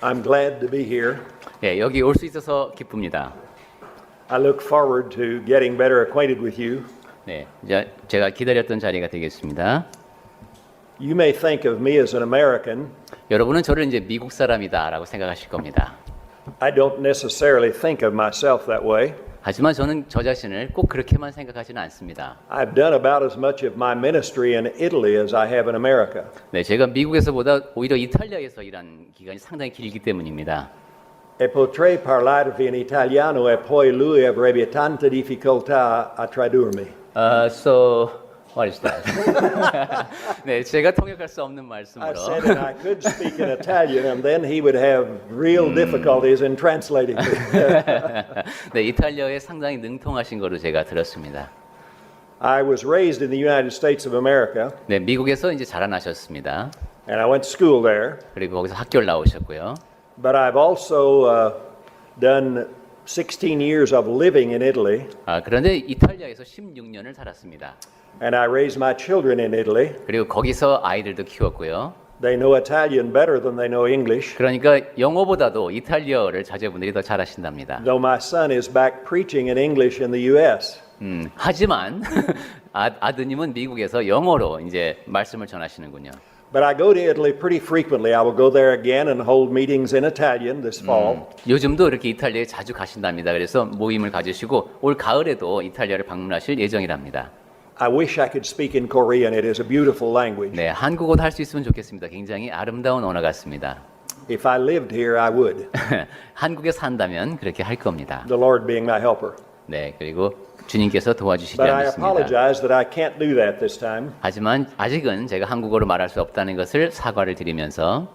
I'm glad to be here. 예, 여기 올 수 있어서 기쁩니다. I look forward to getting better acquainted with you. 네, 이제 제가 기다렸던 자리가 되겠습니다. You may think of me as an American. 여러분은 저를 이제 미국 사람이다라고 생각하실 겁니다. I don't necessarily think of myself that way. 하지만 저는 저 자신을 꼭 그렇게만 생각하지는 않습니다. I've done about as much of my ministry in Italy as I have in America. 네, 제가 미국에서보다 오히려 이탈리아에서 일한 기간이 상당히 길기 때문입니다. E potrei parlarvi in italiano e poi lui avrebbe tanta difficoltà a tradurmi. So what is that? 네, 제가 통역할 수 없는 I 말씀으로. said that I could speak in Italian and then he would have real difficulties in translating me. 네, 이탈리아에 상당히 능통하신 거로 제가 들었습니다. I was raised in the United States of America 네, 미국에서 이제 자라나셨습니다. and I went to school there. 그리고 거기서 학교를 나오셨고요. But I've also done 16 years of living in Italy, 그런데 이탈리아에서 16년을 살았습니다. and I raised my children in Italy. 그리고 거기서 아이들도 키웠고요. They know Italian better than they know English, 그러니까 영어보다도 이탈리아어를 자제분들이 더 잘하신답니다. though my son is back preaching in English in the U.S. 하지만 아드님은 미국에서 영어로 이제 말씀을 전하시는군요. But I go to Italy pretty frequently. I will go there again and hold meetings in Italian this fall. 요즘도 이렇게 이탈리아에 자주 가신답니다. 그래서 모임을 가지시고 올 가을에도 이탈리아를 방문하실 예정이랍니다. I wish I could speak in Korean. It is a beautiful language. 네, 한국어도 할 수 있으면 좋겠습니다. 굉장히 아름다운 언어 같습니다. If I lived here, I would. 한국에 산다면 그렇게 할 겁니다. The Lord being my helper. 네, 그리고 주님께서 도와주시지 But I 않겠습니다. apologize that I can't do that this time. 하지만 아직은 제가 한국어로 말할 수 없다는 것을 사과를 드리면서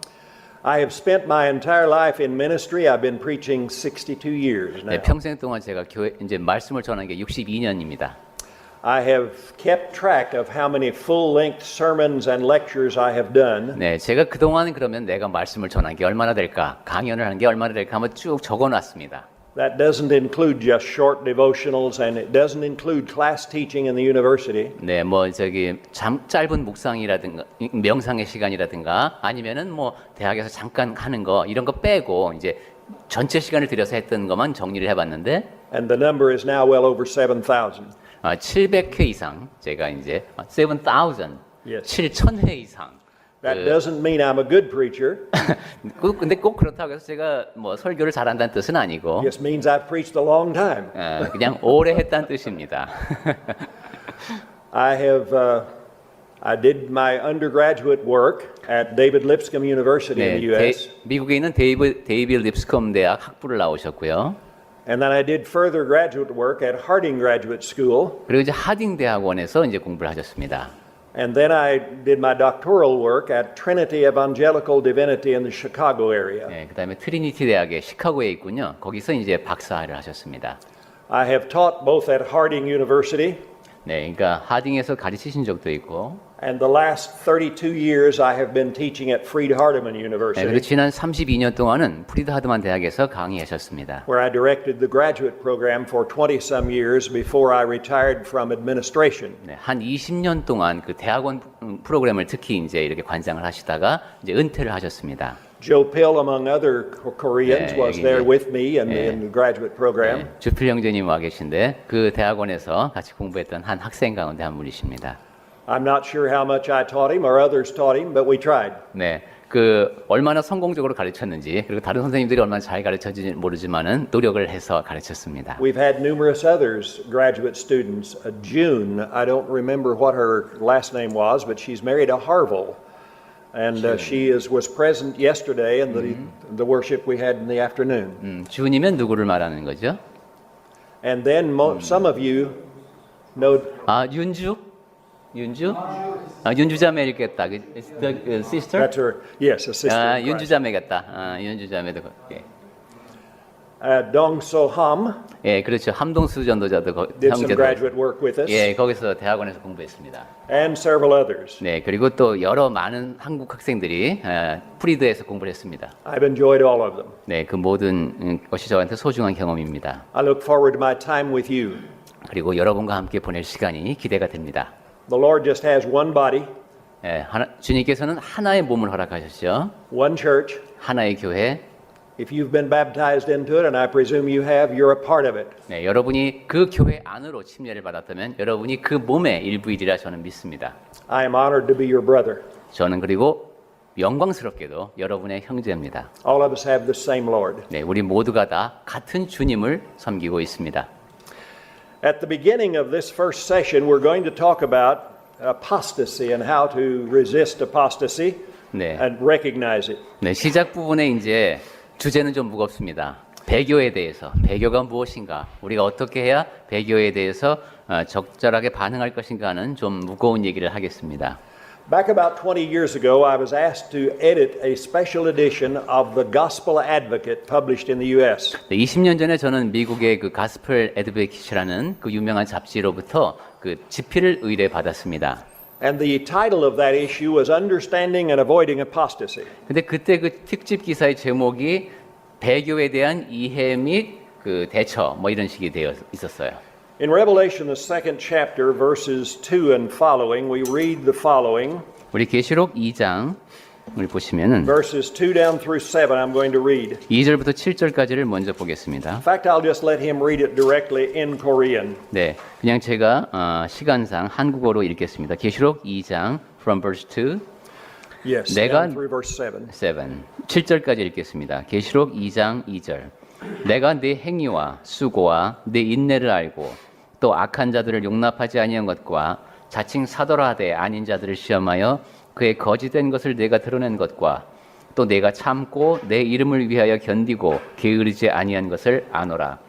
I have spent my entire life in ministry. I've been preaching 62 years now. 네, 평생 동안 제가 교회 이제 말씀을 전한 게 62년입니다. I have kept track of how many full-length sermons and lectures I have done. 네, 제가 그동안 그러면 내가 말씀을 전한 게 얼마나 될까, 강연을 한 게 얼마나 될까 한번 쭉 적어놨습니다. That doesn't include just short devotionals, and it doesn't include class teaching in the university. 네, 뭐 저기 짧은 묵상이라든가 명상의 시간이라든가 아니면은 뭐 대학에서 잠깐 하는 거 이런 거 빼고 이제 전체 시간을 들여서 했던 것만 정리를 해봤는데 And the number is now well over 7,000. 700회 이상 제가 이제 7,000, Yes. 7,000회 이상. That doesn't mean I'm a good preacher. 근데 꼭 그렇다고 해서 제가 뭐 설교를 잘한다는 뜻은 아니고 It just means I've preached a long time. 그냥 오래 했다는 뜻입니다. I did my undergraduate work at David Lipscomb University in the U.S. 미국에 있는 데이비드 립스컴 대학 학부를 나오셨고요. And then I did further graduate work at Harding Graduate School. 그리고 이제 하딩 대학원에서 이제 공부를 하셨습니다. And then I did my doctoral work at Trinity Evangelical Divinity in the Chicago area. 네, 그다음에 트리니티 대학의 시카고에 있군요. 거기서 이제 박사를 하셨습니다. I have taught both at Harding University. 네, 그러니까 하딩에서 가르치신 적도 있고, And the last 32 years I have been teaching at Freed-Hardeman 네, University, 그리고 지난 32년 동안은 프리드 하드만 대학에서 강의하셨습니다. where I directed the graduate program for 20-some years before I retired from administration. 네, 한 20년 동안 그 대학원 프로그램을 특히 이제 이렇게 관장을 하시다가 이제 은퇴를 하셨습니다. Joe Pill, among other Koreans, 네, was 여기 there 이제- with me in the graduate program. 네, 주필 형제님 와 계신데 그 대학원에서 같이 공부했던 한 학생 가운데 한 분이십니다. I'm not sure how much I taught him or others taught him, but we tried. 네, 그 얼마나 성공적으로 가르쳤는지 그리고 다른 선생님들이 얼마나 잘 가르쳤는지 모르지만은 노력을 해서 가르쳤습니다. We've had numerous others, graduate students. June, I don't remember what her last name was, but she's married a Harville. And she was present yesterday in the worship we had in the afternoon. 주님은 누구를 말하는 거죠? And then some of you know, 윤주? 윤주? 윤주 자매겠다. The sister? That's her, yes, a sister. 아, in 윤주 Christ. 자매겠다. 윤주 자매도 예. Dong So Ham 예, 그렇죠. 함동수 전도자도 did some 형제도 graduate work with us, 예, 거기서 대학원에서 공부했습니다. and several others. 네, 그리고 또 여러 많은 한국 학생들이 프리드에서 공부를 했습니다. I've enjoyed all of them. 네, 그 모든 것이 저한테 소중한 경험입니다. I look forward to my time with you. 그리고 여러분과 함께 보낼 시간이 기대가 됩니다. The Lord just has one body, 예, 주님께서는 하나의 몸을 허락하셨죠. one church. 하나의 교회. If you've been baptized into it, and I presume you have, you're a part of it. 네, 여러분이 그 교회 안으로 침례를 받았다면 여러분이 그 몸의 일부이리라 저는 믿습니다. I am honored to be your brother. 저는 그리고 영광스럽게도 여러분의 형제입니다. All of us have the same Lord. 네, 우리 모두가 다 같은 주님을 섬기고 있습니다. At the beginning of this first session, we're going to talk about apostasy and how to resist apostasy 네, and recognize it. 네, 시작 부분에 이제 주제는 좀 무겁습니다. 배교에 대해서, 배교가 무엇인가, 우리가 어떻게 해야 배교에 대해서 적절하게 반응할 것인가 하는 좀 무거운 얘기를 하겠습니다. Back about 20 years ago, I was asked to edit a special edition of The Gospel Advocate published in the U.S. 네, 20년 전에 저는 미국의 그 가스펠 애드베킷이라는 그 유명한 잡지로부터 그 집필을 의뢰받았습니다. And the title of that issue was Understanding and Avoiding Apostasy. 근데 그때 그 특집 기사의 제목이 배교에 대한 이해 및 그 대처 뭐 이런 식이 되어 있었어요. In Revelation, the second chapter, verses 2 and following, we read the following. 우리 계시록 2장을 보시면은 Verses 2 down through 7, I'm going to read. 2절부터 7절까지를 먼저 보겠습니다. In fact, I'll just let him read it directly in Korean. 네, 그냥 제가 시간상 한국어로 읽겠습니다. 계시록 2장 from verse 2, Yes, 내가- down through verse 7. 7절까지 읽겠습니다. 계시록 2장 2절. 내가 네 행위와 수고와 네 인내를 알고 또 악한 자들을 용납하지 아니한 것과 자칭 사도라되 아닌 자들을 시험하여 그의 거짓된 것을 내가 드러낸 것과 또 내가 참고 내 이름을 위하여 견디고 게으르지 아니한 것을 아노라.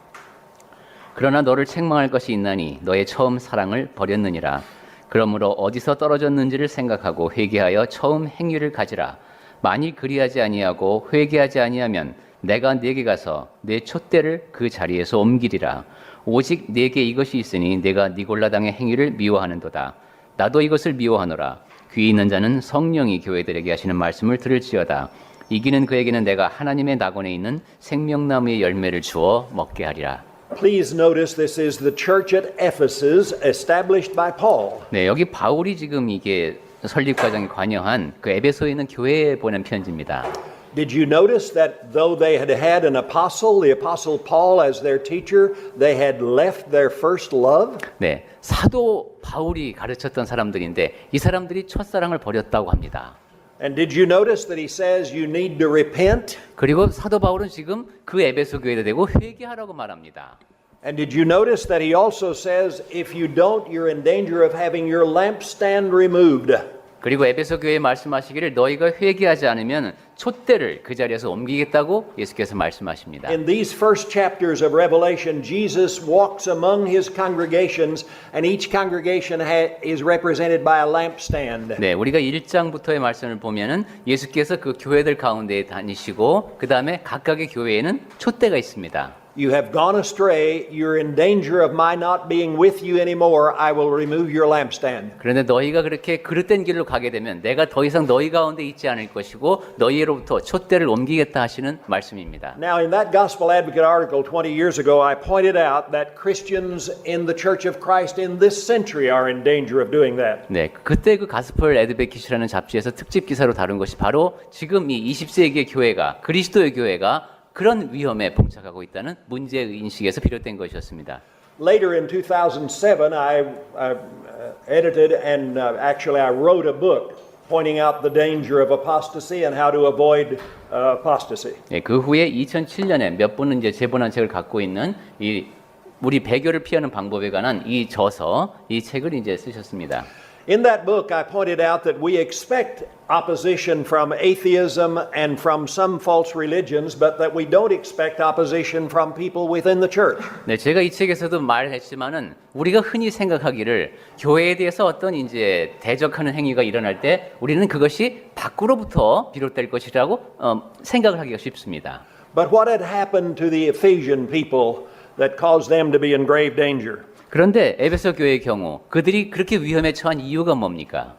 그러나 너를 책망할 것이 있나니 너의 처음 사랑을 버렸느니라. 그러므로 어디서 떨어졌는지를 생각하고 회개하여 처음 행위를 가지라. 만일 그리하지 아니하고 회개하지 아니하면 내가 네게 가서 내 촛대를 그 자리에서 옮기리라. 오직 네게 이것이 있으니 내가 니골라 당의 행위를 미워하는도다. 나도 이것을 미워하노라. 귀 있는 자는 성령이 교회들에게 하시는 말씀을 들을지어다. 이기는 그에게는 내가 하나님의 낙원에 있는 생명나무의 열매를 주어 먹게 하리라. Please notice this is the church at Ephesus established by Paul. 네, 여기 바울이 지금 이게 설립 과정에 관여한 그 에베소에 있는 교회에 보낸 편지입니다. Did you notice that though they had had an apostle, the apostle Paul as their teacher, they had left their first love? 네, 사도 바울이 가르쳤던 사람들인데 이 사람들이 첫사랑을 버렸다고 합니다. And did you notice that he says you need to repent? 그리고 사도 바울은 지금 그 에베소 교회에 대고 회개하라고 말합니다. And did you notice that he also says if you don't, you're in danger of having your lampstand removed? 그리고 에베소 교회에 말씀하시기를 너희가 회개하지 않으면 촛대를 그 자리에서 옮기겠다고 예수께서 말씀하십니다. In these first chapters of Revelation, Jesus walks among his congregations, and each congregation is represented by a lampstand. 네, 우리가 1장부터의 말씀을 보면은 예수께서 그 교회들 가운데 다니시고 그 다음에 각각의 교회에는 촛대가 있습니다. You have gone astray. You're in danger of my not being with you anymore. I will remove your lampstand. 그런데 너희가 그렇게 그릇된 길로 가게 되면 내가 더 이상 너희 가운데 있지 않을 것이고 너희로부터 촛대를 옮기겠다 하시는 말씀입니다. Now, in that Gospel Advocate article 20 years ago, I pointed out that Christians in the Church of Christ in this century are in danger of doing that. 네, 그때 그 가스펠 애드베킷이라는 잡지에서 특집 기사로 다룬 것이 바로 지금 이 20세기의 교회가 그리스도의 교회가 그런 위험에 봉착하고 있다는 문제 인식에서 비롯된 것이었습니다. Later in 2007, I edited and actually I wrote a book pointing out the danger of apostasy and how to avoid apostasy. 네, 그 후에 2007년에 몇 분은 이제 제본한 책을 갖고 있는 이 우리 배교를 피하는 방법에 관한 이 저서, 이 책을 이제 쓰셨습니다. In that book, I pointed out that we expect opposition from atheism and from some false religions, but that we don't expect opposition from people within the church. 네, 제가 이 책에서도 말했지만은 우리가 흔히 생각하기를 교회에 대해서 어떤 이제 대적하는 행위가 일어날 때 우리는 그것이 밖으로부터 비롯될 것이라고 생각을 하기가 쉽습니다. But what had happened to the Ephesian people that caused them to be in grave danger? 그런데 에베소 교회의 경우 그들이 그렇게 위험에 처한 이유가 뭡니까?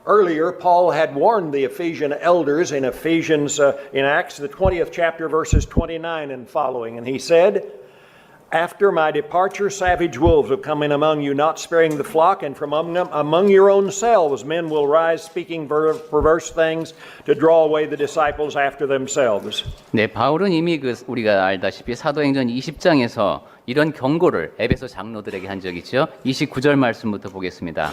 Earlier, Paul had warned the Ephesian elders in in Acts, the 20th chapter, verses 29 and following, and he said, After my departure, savage wolves will come in among you, not sparing the flock, and from among your own selves men will rise, speaking perverse things to draw away the disciples after themselves. 네, 바울은 이미 우리가 알다시피 사도행전 20장에서 이런 경고를 에베소 장로들에게 한 적이 있죠. 29절 말씀부터 보겠습니다.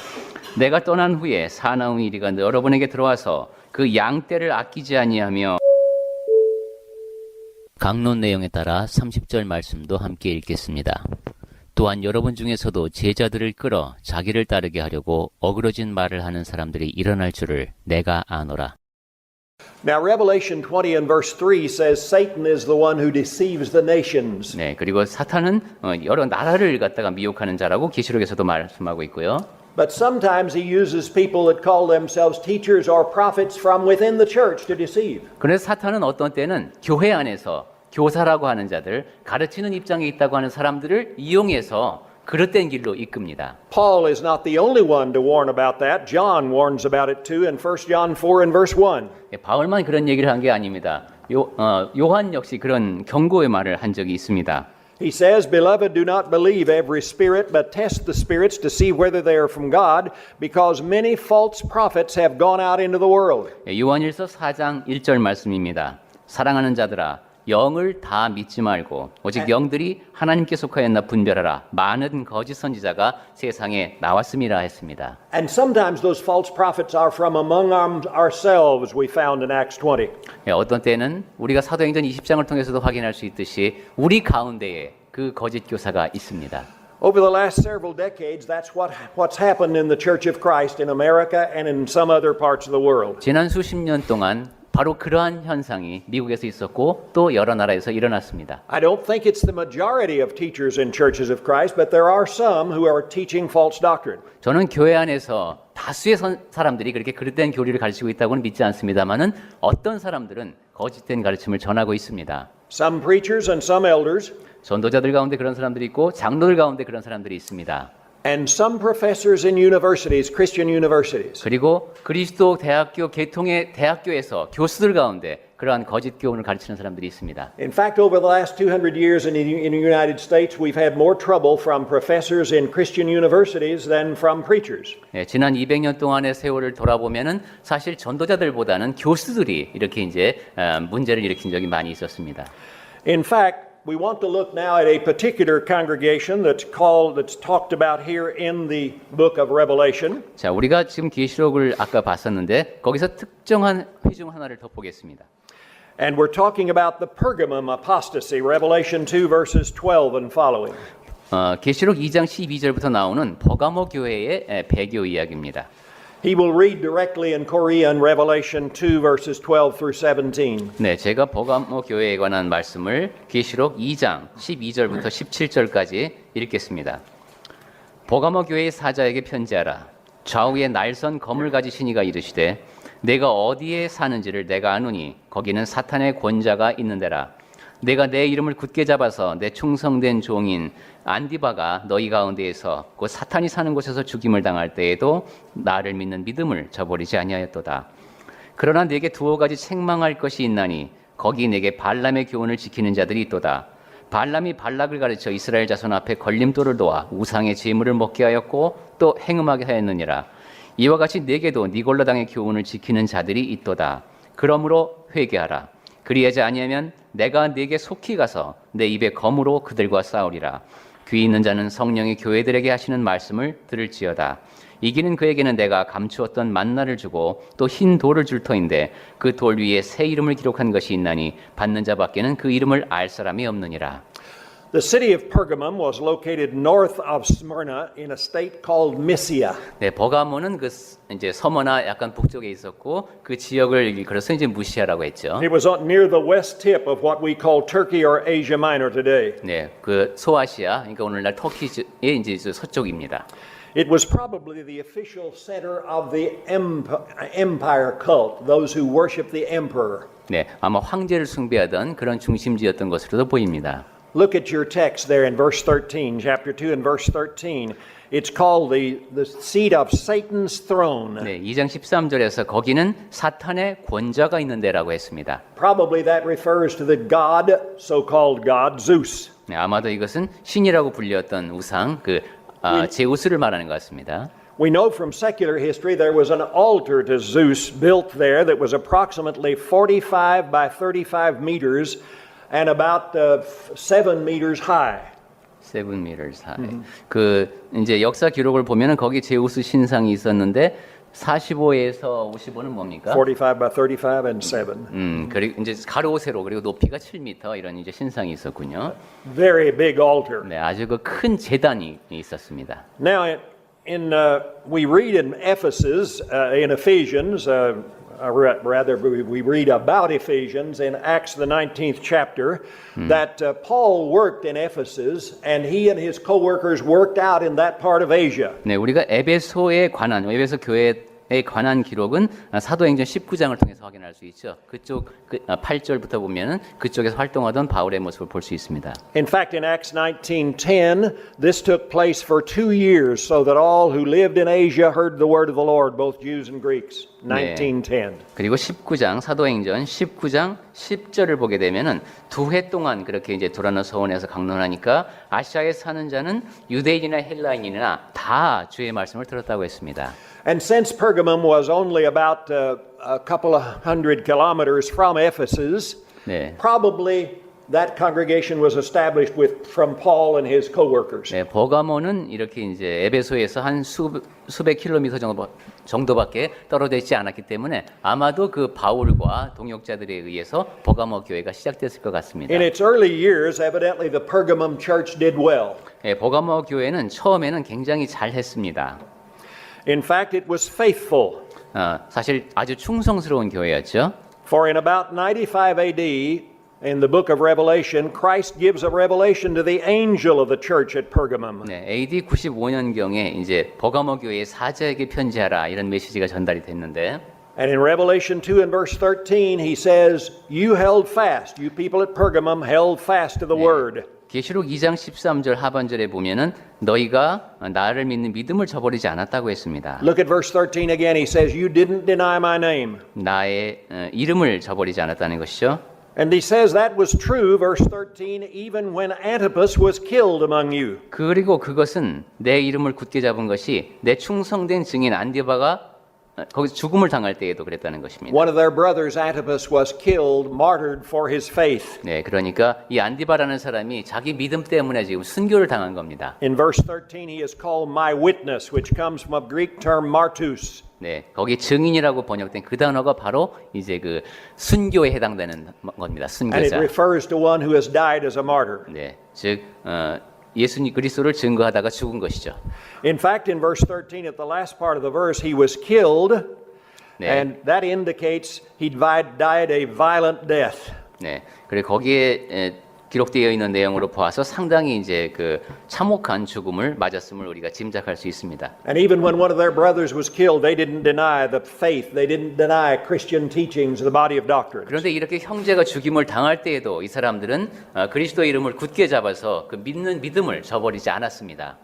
내가 떠난 후에 사나운 이리가 여러분에게 들어와서 그 양떼를 아끼지 아니하며 강론 내용에 따라 30절 말씀도 함께 읽겠습니다. 또한 여러분 중에서도 제자들을 끌어 자기를 따르게 하려고 어그러진 말을 하는 사람들이 일어날 줄을 내가 아노라. Now Revelation 20 and verse 3 says Satan is the one who deceives the nations. 네, 그리고 사탄은 여러 나라를 갖다가 미혹하는 자라고 계시록에서도 말씀하고 있고요. But sometimes he uses people that call themselves teachers or prophets from within the church to deceive. 그래서 사탄은 어떤 때는 교회 안에서 교사라고 하는 자들, 가르치는 입장에 있다고 하는 사람들을 이용해서 그릇된 길로 이끕니다. Paul is not the only one to warn about that. John warns about it too in 1 John 4 and verse 1. 바울만 그런 얘기를 한 게 아닙니다. 요한 역시 그런 경고의 말을 한 적이 있습니다. He says, Beloved, do not believe every spirit, but test the spirits to see whether they are from God, because many false prophets have gone out into the world. 요한일서 4장 1절 말씀입니다. 사랑하는 자들아, 영을 다 믿지 말고 오직 영들이 하나님께 속하였나 분별하라. 많은 거짓 선지자가 세상에 나왔음이라 했습니다. And sometimes those false prophets are from among ourselves, we found in Acts 20. 어떤 때는 우리가 사도행전 20장을 통해서도 확인할 수 있듯이 우리 가운데에 그 거짓 교사가 있습니다. Over the last several decades, that's what's happened in the Church of Christ in America and in some other parts of the world. 지난 수십 년 동안 바로 그러한 현상이 미국에서 있었고 또 여러 나라에서 일어났습니다. I don't think it's the majority of teachers in churches of Christ, but there are some who are teaching false doctrine. 저는 교회 안에서 다수의 사람들이 그렇게 그릇된 교리를 가르치고 있다고는 믿지 않습니다만은 어떤 사람들은 거짓된 가르침을 전하고 있습니다. Some preachers and some elders, 전도자들 가운데 그런 사람들이 있고 장로들 가운데 그런 사람들이 있습니다. and some professors in universities, Christian universities. 그리고 그리스도 대학교 계통의 대학교에서 교수들 가운데 그러한 거짓 교훈을 가르치는 사람들이 있습니다. In fact, over the last 200 years in the United States, we've had more trouble from professors in Christian universities than from preachers. 지난 200년 동안의 세월을 돌아보면은 사실 전도자들보다는 교수들이 이렇게 이제 문제를 일으킨 적이 많이 있었습니다. In fact, we want to look now at a particular congregation that's talked about here in the book of Revelation. 자, 우리가 지금 계시록을 아까 봤었는데 거기서 특정한 회중 하나를 더 보겠습니다. And we're talking about the Pergamum apostasy, Revelation 2 verses 12 and following. 계시록 2장 12절부터 나오는 버가모 교회의 배교 이야기입니다. He will read directly in Korean Revelation 2 verses 12 through 17. 네, 제가 버가모 교회에 관한 말씀을 계시록 2장 12절부터 17절까지 읽겠습니다. 버가모 교회의 사자에게 편지하라. 좌우에 날선 검을 가지신 이가 이르시되 내가 어디에 사는지를 내가 아노니 거기는 사탄의 권자가 있는 데라. 내가 내 이름을 굳게 잡아서 내 충성된 종인 안디바가 너희 가운데에서 그 사탄이 사는 곳에서 죽임을 당할 때에도 나를 믿는 믿음을 저버리지 아니하였도다. 그러나 내게 두어 가지 책망할 것이 있나니 거기 내게 발람의 교훈을 지키는 자들이 있도다. 발람이 발락을 가르쳐 이스라엘 자손 앞에 걸림돌을 놓아 우상의 제물을 먹게 하였고 또 행음하게 하였느니라. 이와 같이 내게도 니골라 당의 교훈을 지키는 자들이 있도다. 그러므로 회개하라. 그리하지 아니하면 내가 네게 속히 가서 내 입에 검으로 그들과 싸우리라. 귀 있는 자는 성령이 교회들에게 하시는 말씀을 들을지어다. 이기는 그에게는 내가 감추었던 만나를 주고 또 흰 돌을 줄 터인데 그 돌 위에 새 이름을 기록한 것이 있나니 받는 자밖에는 그 이름을 알 사람이 없느니라. The city of Pergamum was located north of Smyrna in a state called Mysia. 네, 버가모는 그 이제 서머나 약간 북쪽에 있었고 그 지역을 그래서 이제 무시하라고 했죠. It was near the west tip of what we call Turkey or Asia Minor today. 네, 그 소아시아, 그러니까 오늘날 터키의 이제 서쪽입니다. It was probably the official center of the empire cult, those who worship the emperor. 네, 아마 황제를 숭배하던 그런 중심지였던 것으로도 보입니다. Look at your text there in verse 13, chapter 2 and verse 13. It's called the seat of Satan's throne. 네, 2장 13절에서 거기는 사탄의 권좌가 있는 데라고 했습니다. Probably that refers to the god, so-called god, Zeus. 네, 아마도 이것은 신이라고 불렸던 우상, 제우스를 말하는 것 같습니다. We know from secular history there was an altar to Zeus built there that was approximately 45 by 35 meters and about 7 meters high. 7 meters high. 그 이제 역사 기록을 보면은 거기 제우스 신상이 있었는데 45에서 55는 뭡니까? 45 by 35 and 7. 그리고 이제 가로 세로 그리고 높이가 7m 이런 이제 신상이 있었군요. Very big altar. 네, 아주 그 큰 제단이 있었습니다. Now, we read in Ephesus, in Ephesians, rather we read about Ephesians in Acts the 19th chapter, that Paul worked in Ephesus and he and his co-workers worked out in that part of Asia. 네, 우리가 에베소 교회에 관한 기록은 사도행전 19장을 통해서 확인할 수 있죠. 그쪽 8절부터 보면은 그쪽에서 활동하던 바울의 모습을 볼 수 있습니다. In fact, in Acts 19:10, this took place for 2 years, so that all who lived in Asia heard the word of the Lord, both Jews and Greeks. 19:10. 그리고 19장 사도행전 19장 10절을 보게 되면은 2해 동안 그렇게 이제 도라노 서원에서 강론하니까 아시아에 사는 자는 유대인이나 헬라인이나 다 주의 말씀을 들었다고 했습니다. And since Pergamum was only about a couple of hundred kilometers from Ephesus, 네. probably that congregation was established from Paul and his co-workers. 네, 버가모는 이렇게 이제 에베소에서 한 수백 킬로미터 정도밖에 떨어져 있지 않았기 때문에 아마도 그 바울과 동역자들에 의해서 버가모 교회가 시작됐을 것 같습니다. In its early years, evidently the Pergamum church did well. 네, 버가모 교회는 처음에는 굉장히 잘했습니다. In fact, it was faithful. 사실 아주 충성스러운 교회였죠. For in about 95 AD, in the book of Revelation, Christ gives a revelation to the angel of the church at Pergamum. 네, AD 95년경에 이제 버가모 교회의 사자에게 편지하라 이런 메시지가 전달이 됐는데 And in Revelation 2 and verse 13, he says, You held fast, you people at Pergamum held fast to the word. 계시록 2장 13절 하반절에 보면은 너희가 나를 믿는 믿음을 저버리지 않았다고 했습니다. Look at verse 13 again. He says, You didn't deny my name. 나의 이름을 저버리지 않았다는 것이죠. And he says that was true, verse 13, even when Antipas was killed among you. 그리고 그것은 내 이름을 굳게 잡은 것이 내 충성된 증인 안디바가 거기서 죽음을 당할 때에도 그랬다는 것입니다. One of their brothers, Antipas, was killed, martyred for his faith. 네, 그러니까 이 안디바라는 사람이 자기 믿음 때문에 지금 순교를 당한 겁니다. In verse 13, he is called my witness, which comes from a Greek term martus. 네, 거기 증인이라고 번역된 그 단어가 바로 이제 그 순교에 해당되는 겁니다. And it 순교자. refers to one who has died as a martyr. 네, 즉 예수님 그리스도를 증거하다가 죽은 것이죠. In fact, in verse 13, at the last part of the verse, he was killed, 네, and that indicates he died a violent death. 네, 그리고 거기에 기록되어 있는 내용으로 보아서 상당히 이제 그 참혹한 죽음을 맞았음을 우리가 짐작할 수 있습니다. And even when one of their brothers was killed, they didn't deny the faith. They didn't deny Christian teachings, the body of doctrine. 그런데 이렇게 형제가 죽임을 당할 때에도 이 사람들은 그리스도 이름을 굳게 잡아서 그 믿는 믿음을 저버리지 않았습니다.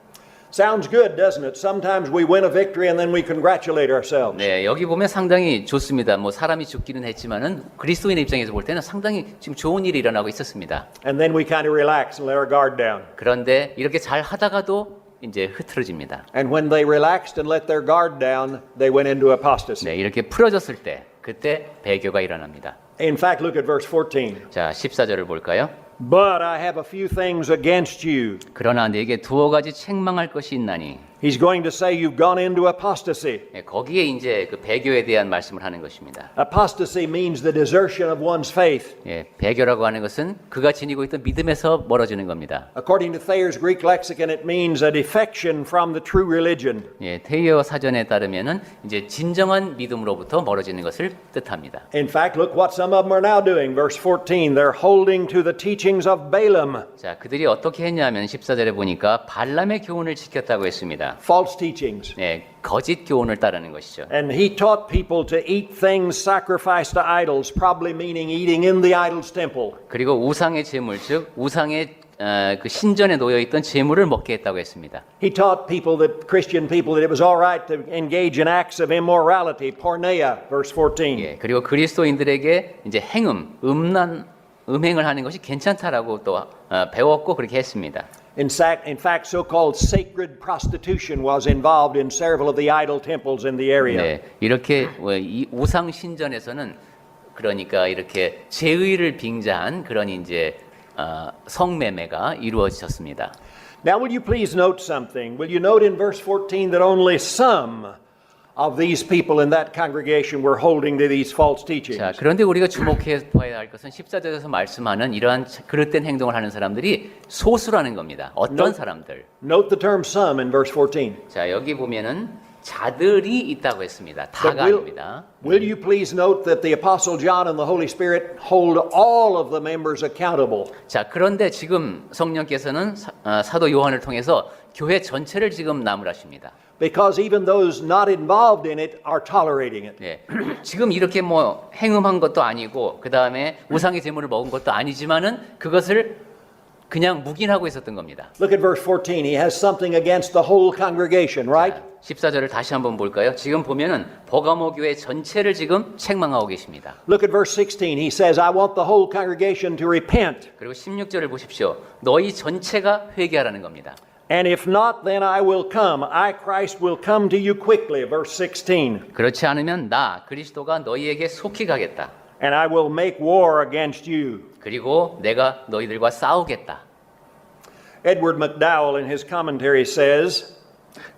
Sounds good, doesn't it? Sometimes we win a victory and then we congratulate ourselves. 네, 여기 보면 상당히 좋습니다. 뭐 사람이 죽기는 했지만은 그리스도인의 입장에서 볼 때는 상당히 지금 좋은 일이 일어나고 있었습니다. And then we kind of relax and let our guard down. 그런데 이렇게 잘 하다가도 이제 흐트러집니다. And when they relaxed and let their guard down, they went into apostasy. 네, 이렇게 풀어졌을 때 그때 배교가 일어납니다. In fact, look at verse 14. 자, 14절을 볼까요? But I have a few things against you. 그러나 내게 두어 가지 책망할 것이 있나니. He's going to say you've gone into apostasy. 예, 거기에 이제 그 배교에 대한 말씀을 하는 것입니다. Apostasy means the desertion of one's faith. 예, 배교라고 하는 것은 그가 지니고 있던 믿음에서 멀어지는 겁니다. According to Thayer's Greek lexicon, it means a defection from the true religion. 예, 테이어 사전에 따르면은 이제 진정한 믿음으로부터 멀어지는 것을 뜻합니다. In fact, look what some of them are now doing. Verse 14, they're holding to the teachings of Balaam. 자, 그들이 어떻게 했냐면 14절에 보니까 발람의 교훈을 지켰다고 했습니다. False teachings. 예, 거짓 교훈을 따르는 것이죠. And he taught people to eat things sacrificed to idols, probably meaning eating in the idol's temple. 그리고 우상의 제물, 즉 우상의 그 신전에 놓여 있던 제물을 먹게 했다고 했습니다. He taught people, that Christian people, that it was all right to engage in acts of immorality, porneia, verse 14. 예, 그리고 그리스도인들에게 이제 음행을 하는 것이 괜찮다라고 또 배웠고 그렇게 했습니다. In fact, so-called sacred prostitution was involved in several of the idol temples in the area. 네, 이렇게 이 우상 신전에서는 그러니까 이렇게 제의를 빙자한 그런 이제 성매매가 이루어졌습니다. Now, will you please note something? Will you note in verse 14 that only some of these people in that congregation were holding to these false teachings? 자, 그런데 우리가 주목해 봐야 할 것은 14절에서 말씀하는 이러한 그릇된 행동을 하는 사람들이 소수라는 겁니다. 어떤 사람들? Note the term some in verse 14. 자, 여기 보면은 자들이 있다고 했습니다. But 다가 아닙니다. will you please note that the Apostle John and the Holy Spirit hold all of the members accountable? 자, 그런데 지금 성령께서는 사도 요한을 통해서 교회 전체를 지금 나무라십니다. Because even those not involved in it are tolerating it. 예, 지금 이렇게 뭐 행음한 것도 아니고 그 다음에 우상의 제물을 먹은 것도 아니지만은 그것을 그냥 묵인하고 있었던 겁니다. Look at verse 14. He has something against the whole congregation, right? 14절을 다시 한번 볼까요? 지금 보면은 버가모 교회 전체를 지금 책망하고 계십니다. Look at verse 16. He says, I want the whole congregation to repent. 그리고 16절을 보십시오. 너희 전체가 회개하라는 겁니다. And if not, then I will come. I, Christ, will come to you quickly. Verse 16. 그렇지 않으면 나 그리스도가 너희에게 속히 가겠다. And I will make war against you. 그리고 내가 너희들과 싸우겠다. Edward McDowell in his commentary says,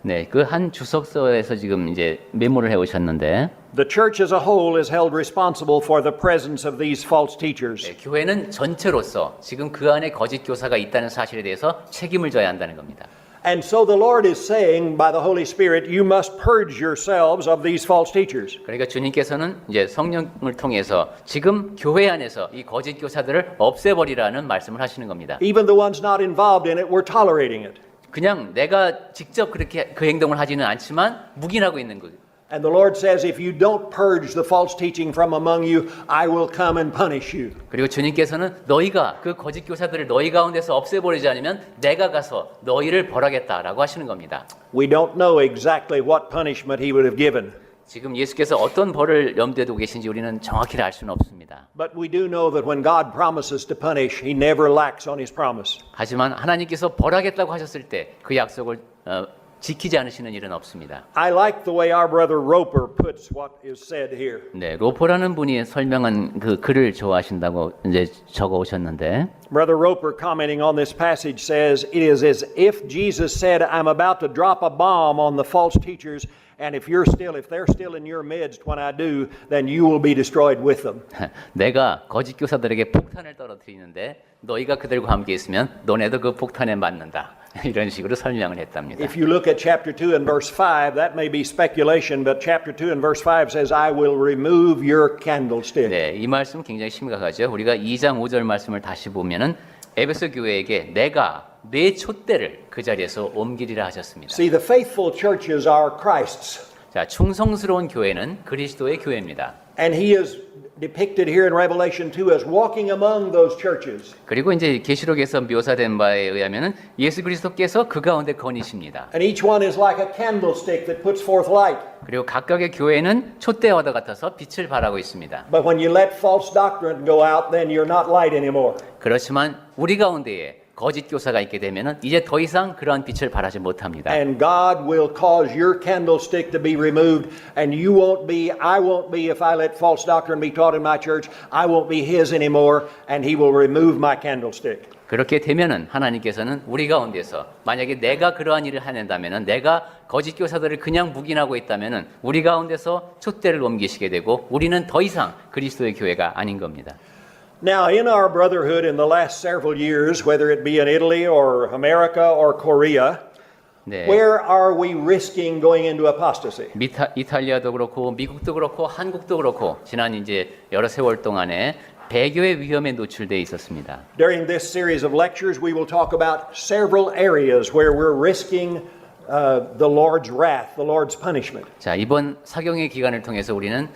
네, 그 한 주석서에서 지금 이제 메모를 해 오셨는데 the church as a whole is held responsible for the presence of these false teachers. 네, 교회는 전체로서 지금 그 안에 거짓 교사가 있다는 사실에 대해서 책임을 져야 한다는 겁니다. And so the Lord is saying by the Holy Spirit, you must purge yourselves of these false teachers. 그러니까 주님께서는 이제 성령을 통해서 지금 교회 안에서 이 거짓 교사들을 없애버리라는 말씀을 하시는 겁니다. Even the ones not involved in it, we're tolerating it. 그냥 내가 직접 그렇게 그 행동을 하지는 않지만 묵인하고 있는 거예요. And the Lord says, if you don't purge the false teaching from among you, I will come and punish you. 그리고 주님께서는 너희가 그 거짓 교사들을 너희 가운데서 없애버리지 않으면 내가 가서 너희를 벌하겠다라고 하시는 겁니다. We don't know exactly what punishment he would have given. 지금 예수께서 어떤 벌을 염두에 두고 계신지 우리는 정확히 알 수는 없습니다. But we do know that when God promises to punish, he never lacks on his promise. 하지만 하나님께서 벌하겠다고 하셨을 때 그 약속을 지키지 않으시는 일은 없습니다. I like the way our brother Roper puts what is said here. 네, 로퍼라는 분이 설명한 그 글을 좋아하신다고 이제 적어 오셨는데 Brother Roper, commenting on this passage, says, it is as if Jesus said, I'm about to drop a bomb on the false teachers, and if they're still in your midst when I do, then you will be destroyed with them. 내가 거짓 교사들에게 폭탄을 떨어뜨리는데 너희가 그들과 함께 있으면 너네도 그 폭탄에 맞는다. 이런 식으로 설명을 했답니다. If you look at chapter 2 and verse 5, that may be speculation, but chapter 2 and verse 5 says, I will remove your candlestick. 네, 이 말씀 굉장히 심각하죠. 우리가 2장 5절 말씀을 다시 보면은 에베소 교회에게 내가 내 촛대를 그 자리에서 옮기리라 하셨습니다. See, the faithful churches are Christ's. 자, 충성스러운 교회는 그리스도의 교회입니다. And he is depicted here in Revelation 2 as walking among those churches. 그리고 이제 계시록에서 묘사된 바에 의하면은 예수 그리스도께서 그 가운데 거니십니다. And each one is like a candlestick that puts forth light. 그리고 각각의 교회는 촛대와도 같아서 빛을 발하고 있습니다. But when you let false doctrine go out, then you're not light anymore. 그렇지만 우리 가운데에 거짓 교사가 있게 되면은 이제 더 이상 그러한 빛을 발하지 못합니다. And God will cause your candlestick to be removed, and I won't be, if I let false doctrine be taught in my church, I won't be his anymore, and he will remove my candlestick. 그렇게 되면은 하나님께서는 우리 가운데서 만약에 내가 그러한 일을 해낸다면은 내가 거짓 교사들을 그냥 묵인하고 있다면은 우리 가운데서 촛대를 옮기시게 되고 우리는 더 이상 그리스도의 교회가 아닌 겁니다. Now, in our brotherhood in the last several years, whether it be in Italy or America or Korea, 네. where are we risking going into apostasy? 이탈리아도 그렇고 미국도 그렇고 한국도 그렇고 지난 이제 여러 세월 동안에 배교의 위험에 노출돼 있었습니다. During this series of lectures, we will talk about several areas where we're risking the Lord's wrath, the Lord's punishment. 자, 이번 사경의 기간을 통해서 우리는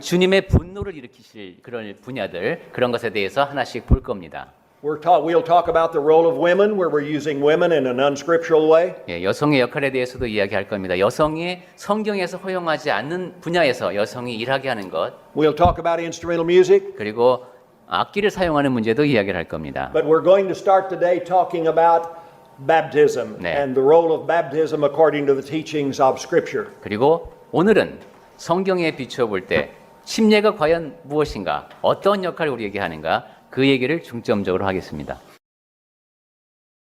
주님의 분노를 일으키실 그런 분야들 그런 것에 대해서 하나씩 볼 겁니다. We'll talk about the role of women, where we're using women in an unscriptural way. 예, 여성의 역할에 대해서도 이야기할 겁니다. 여성이 성경에서 허용하지 않는 분야에서 여성이 일하게 하는 것, We'll talk about instrumental music. 그리고 악기를 사용하는 문제도 이야기를 할 겁니다. But we're going to start today talking about baptism 네. and the role of baptism according to the teachings of Scripture. 그리고 오늘은 성경에 비추어 볼 때 침례가 과연 무엇인가, 어떤 역할을 우리에게 하는가 그 얘기를 중점적으로 하겠습니다.